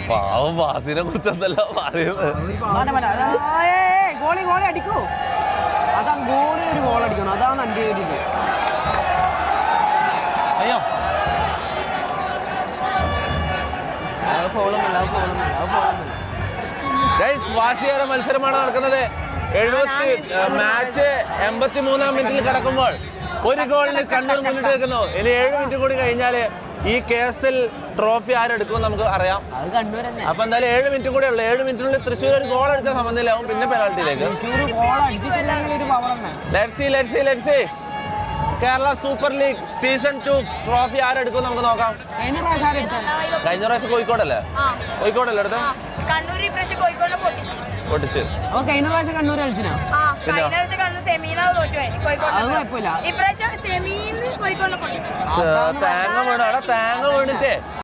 പാവം വാസിനെ കുറിച്ചെന്തല്ലോ goalie goalie അടിക്കൂ. അതാ goalie ഒരു ഗോൾ അടിക്കണം. അതാണ് എൻ്റെ ഒരു ഇത്. അയ്യോ വാശിയേറെ മത്സരമാണ് നടക്കുന്നത്. മാച്ച് 83-ാം മിനിറ്റിൽ കിടക്കുമ്പോൾ ഒരു ഗോളിന് കണ്ണൂർ മുന്നിട്ട് നിൽക്കുന്നു. ഇനി 7 മിനിറ്റ് കൂടി കഴിഞ്ഞാല് ഈ കേസിൽ ട്രോഫി ആരെടുക്കും നമുക്ക് അറിയാം. അപ്പൊ എന്തായാലും 7 മിനിറ്റ് കൂടെ ഉള്ളു. 7 മിനിറ്റിനുള്ളിൽ തൃശ്ശൂർ ഒരു ഗോൾ അടിച്ച സമനിലയാവും, പിന്നെ പെനാൽറ്റിയിലേക്ക്. Kerala super league season 2 trophy ആരെടുക്കും നമുക്ക് നോക്കാം. കഴിഞ്ഞ പ്രാവശ്യം കോഴിക്കോടല്ലേ അടുത്ത പൊട്ടിച്ച്. കഴിഞ്ഞ പ്രാവശ്യം കണ്ണൂർ കളിച്ചിനാ. തേങ്ങ വീണു അവിടെ, തേങ്ങ വീണിട്ടേ